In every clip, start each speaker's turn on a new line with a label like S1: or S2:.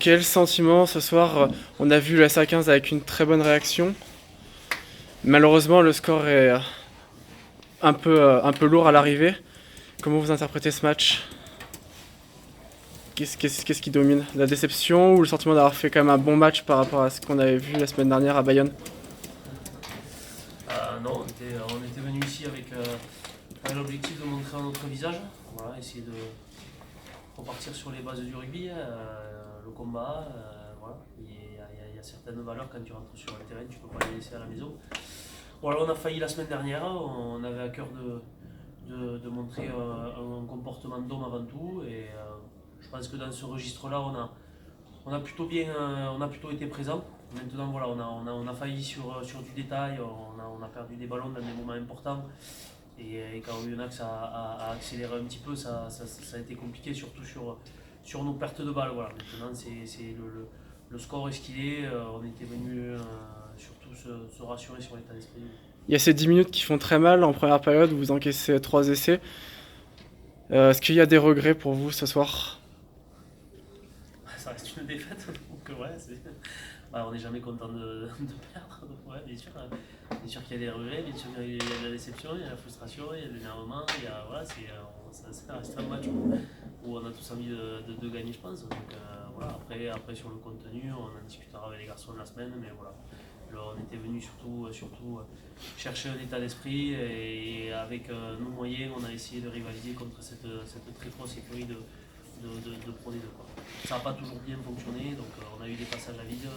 S1: Quel sentiment ce soir? On a vu le SA15 avec une très bonne réaction. Malheureusement, le score est un peu lourd à l'arrivée. Comment vous interprétez ce match? Qu'est-ce qui domine? La déception ou le sentiment d'avoir fait quand même un bon match par rapport à ce qu'on avait vu la semaine dernière à Bayonne?
S2: Non, on était venu ici avec l'objectif de montrer notre visage, voilà, essayer de repartir sur les bases du rugby, le combat. Voilà. Il y a certaines valeurs quand tu rentres sur le terrain, tu ne peux pas les laisser à la maison. Voilà, on a failli la semaine dernière, on avait à cœur de montrer un comportement d'homme avant tout. Et je pense que dans ce registre-là, on a plutôt été présent. Maintenant, voilà, on a failli sur du détail, on a perdu des ballons dans des moments importants. Et quand Oyonnax a accéléré un petit peu, ça a été compliqué, surtout sur nos pertes de balles. Voilà. Maintenant, le score est ce qu'il est. On était venu surtout se rassurer sur l'état d'esprit.
S1: Il y a ces 10 minutes qui font très mal en première période où vous encaissez 3 essais. Est-ce qu'il y a des regrets pour vous ce soir?
S2: Ça reste une défaite, donc ouais, on n'est jamais content de perdre. Donc ouais, bien sûr qu'il y a des regrets, bien sûr qu'il y a de la déception, il y a la frustration, il y a de l'énervement. Ça reste un match où on a tous envie de gagner, je pense. Donc voilà, après sur le contenu, on en discutera avec les garçons de la semaine, mais voilà. Alors, on était venu surtout chercher un état d'esprit et avec nos moyens, on a essayé de rivaliser contre cette très grosse écurie de Pro D2. Ça n'a pas toujours bien fonctionné, donc on a eu des passages à vide,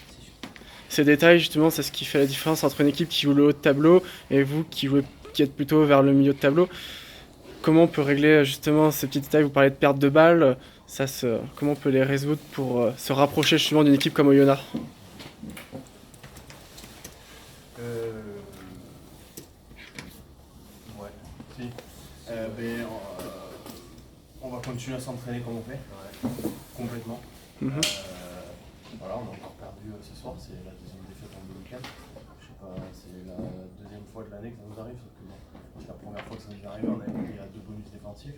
S2: c'est sûr.
S1: Ces détails, justement, c'est ce qui fait la différence entre une équipe qui joue le haut de tableau et vous qui êtes plutôt vers le milieu de tableau. Comment on peut régler justement ces petits détails? Vous parlez de perte de balles, comment on peut les résoudre pour se rapprocher justement d'une équipe comme Oyonnax?
S3: Ouais, si. On va continuer à s'entraîner comme on fait, complètement. Voilà, on a encore perdu ce soir, c'est la deuxième défaite en 2 week-ends. Je sais pas, c'est la deuxième fois de l'année que ça nous arrive, sauf que bon, c'est la première fois que ça nous est arrivé, on avait pris 2 bonus défensifs.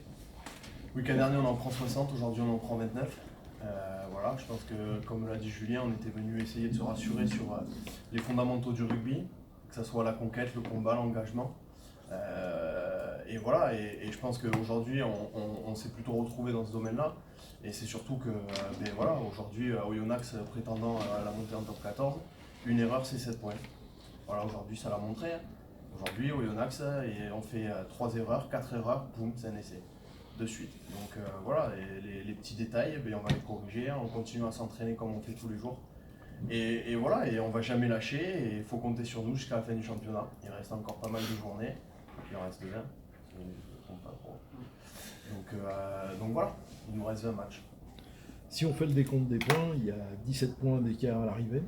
S3: Le week-end dernier on en prend 60, aujourd'hui on en prend 29. Voilà, je pense que comme l'a dit Julien, on était venu essayer de se rassurer sur les fondamentaux du rugby, que ce soit la conquête, le combat, l'engagement. Et voilà, et je pense qu'aujourd'hui on s'est plutôt retrouvé dans ce domaine-là. Et c'est surtout que voilà, aujourd'hui Oyonnax prétendant à la montée en top 14, une erreur c'est 7 points. Voilà, aujourd'hui ça l'a montré. Aujourd'hui Oyonnax, et on fait 3 erreurs, 4 erreurs, boum, c'est un essai de suite. Donc voilà, et les petits détails, on va les corriger, on continue à s'entraîner comme on fait tous les jours. Et voilà, et on va jamais lâcher, et il faut compter sur nous jusqu'à la fin du championnat. Il reste encore pas mal de journées, il en reste 20. Donc voilà, il nous reste 20 matchs.
S4: Si on fait le décompte des points, il y a 17 points d'écart à l'arrivée.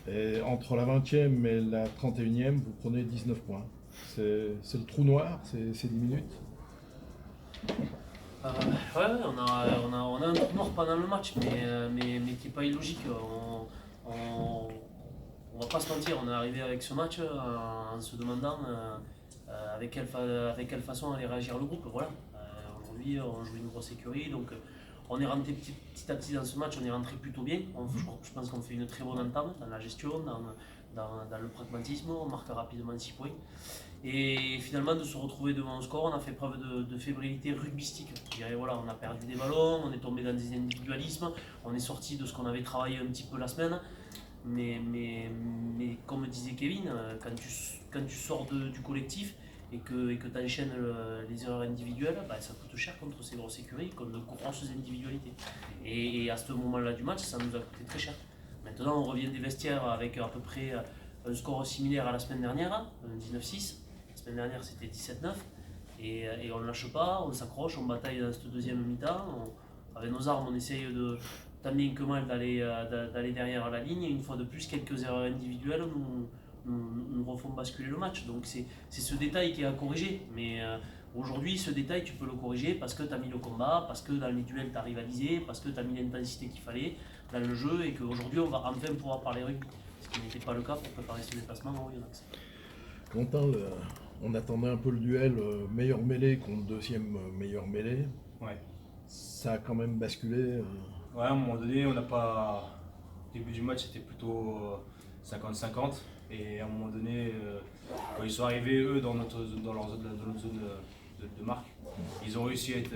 S4: Et entre la 20e et la 31e, vous prenez 19 points. C'est le trou noir, c'est 10 minutes.
S2: Ouais, on a un trou noir pendant le match, mais qui n'est pas illogique. On va pas se mentir, on est arrivé avec ce match en se demandant avec quelle façon allait réagir le groupe. Voilà. Aujourd'hui, on joue une grosse écurie, donc on est rentré petit à petit dans ce match, on est rentré plutôt bien. Je pense qu'on fait une très bonne entame dans la gestion, dans le pragmatisme, on marque rapidement 6 points. Et finalement, de se retrouver devant un score, on a fait preuve de fébrilité rugbystique. Je dirais, voilà, on a perdu des ballons, on est tombé dans des individualismes, on est sorti de ce qu'on avait travaillé un petit peu la semaine. Mais comme disait Kevin, quand tu sors du collectif et que tu enchaînes les erreurs individuelles, ça coûte cher contre ces grosses écuries, contre de grosses individualités. Et à ce moment-là du match, ça nous a coûté très cher. Maintenant, on revient des vestiaires avec à peu près un score similaire à la semaine dernière, 19-6. La semaine dernière, c'était 17-9. Et on ne lâche pas, on s'accroche, on bataille dans cette deuxième mi-temps. Avec nos armes, on essaye tant bien que mal d'aller derrière la ligne. Et une fois de plus, quelques erreurs individuelles nous refont basculer le match. Donc c'est ce détail qui est à corriger. Mais aujourd'hui, ce détail, tu peux le corriger parce que tu as mis le combat, parce que dans les duels, tu as rivalisé, parce que tu as mis l'intensité qu'il fallait dans le jeu et qu'aujourd'hui, on va enfin pouvoir parler rugby. Ce qui n'était pas le cas pour préparer ce déplacement en Oyonnax.
S4: Quentin, on attendait un peu le duel meilleur mêlée contre deuxième meilleur mêlée.
S5: Ouais.
S4: Ça a quand même basculé.
S3: Ouais, à un moment donné, on n'a pas. Au début du match, c'était plutôt 50-50. Et à un moment donné, quand ils sont arrivés, eux, dans notre zone de marque, ils ont réussi à être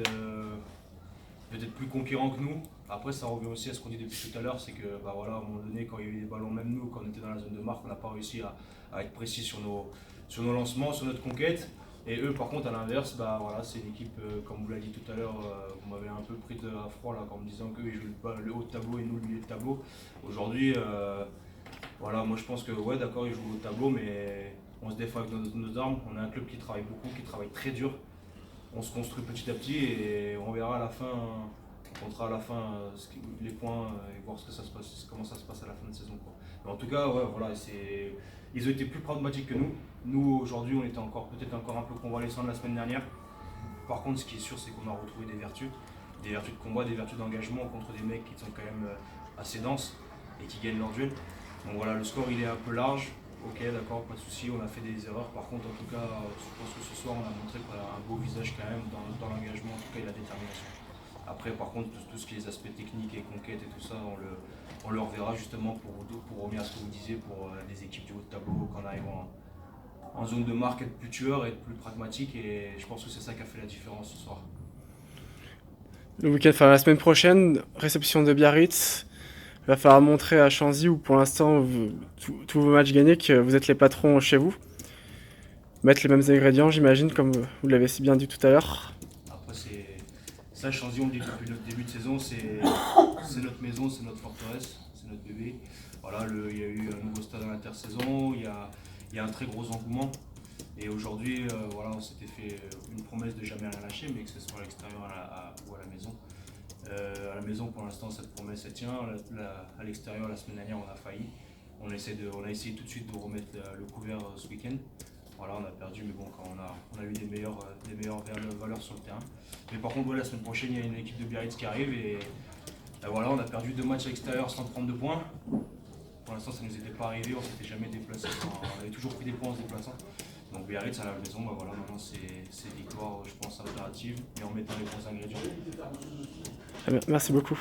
S3: peut-être plus conquérants que nous. Après, ça revient aussi à ce qu'on dit depuis tout à l'heure, c'est que bah, voilà, à un moment donné, quand il y a eu des ballons, même nous, quand on était dans la zone de marque, on n'a pas réussi à être précis sur nos lancements, sur notre conquête. Et eux, par contre, à l'inverse, bah, voilà, c'est une équipe, comme vous l'avez dit tout à l'heure, vous m'avez un peu pris à froid là, en me disant qu'eux, ils jouent le haut de tableau et nous, le milieu de tableau. Aujourd'hui, voilà, moi je pense que, ouais, d'accord, ils jouent au haut de tableau, mais on se défend avec nos armes. On a un club qui travaille beaucoup, qui travaille très dur. On se construit petit à petit et on verra à la fin, on comptera à la fin les points et voir comment ça se passe à la fin de saison, quoi. Mais en tout cas, ouais, voilà, ils ont été plus pragmatiques que nous. Nous, aujourd'hui, on était peut-être encore un peu convalescents de la semaine dernière. Par contre, ce qui est sûr, c'est qu'on a retrouvé des vertus de combat, des vertus d'engagement contre des mecs qui sont quand même assez denses et qui gagnent leur duel. Donc voilà, le score il est un peu large. Ok, d'accord, pas de souci, on a fait des erreurs. Par contre, en tout cas, je pense que ce soir, on a montré qu'on a un beau visage quand même dans l'engagement, en tout cas, et la détermination. Après, par contre, tout ce qui est les aspects techniques et conquêtes et tout ça, on le reverra justement pour revenir à ce que vous disiez pour les équipes du haut de tableau, qu'on arrive en zone de marque, être plus tueur, être plus pragmatique. Et je pense que c'est ça qui a fait la différence ce soir.
S1: Le week-end, enfin la semaine prochaine, réception de Biarritz. Il va falloir montrer à Chanzy, où pour l'instant, tous vos matchs gagnés, que vous êtes les patrons chez vous. Mettre les mêmes ingrédients, j'imagine, comme vous l'avez si bien dit tout à l'heure.
S3: Après, ça, Chanzy, on le dit depuis notre début de saison, c'est notre maison, c'est notre forteresse, c'est notre bébé. Voilà, il y a eu un nouveau stade à l'intersaison, il y a un très gros engouement. Et aujourd'hui, voilà, on s'était fait une promesse de jamais rien lâcher, mais que ce soit à l'extérieur ou à la maison. À la maison, pour l'instant, cette promesse elle tient. À l'extérieur, la semaine dernière, on a failli. On a essayé tout de suite de remettre le couvert ce week-end. Voilà, on a perdu, mais bon, quand on a eu des meilleures valeurs sur le terrain. Mais par contre, la semaine prochaine, il y a une équipe de Biarritz qui arrive et voilà, on a perdu 2 matchs à l'extérieur sans prendre de points. Pour l'instant, ça ne nous était pas arrivé, on ne s'était jamais déplacé. On avait toujours pris des points en se déplaçant. Donc Biarritz à la maison, bah voilà, maintenant c'est victoire, je pense, impérative, et en mettant les bons ingrédients.
S1: Très bien, merci beaucoup.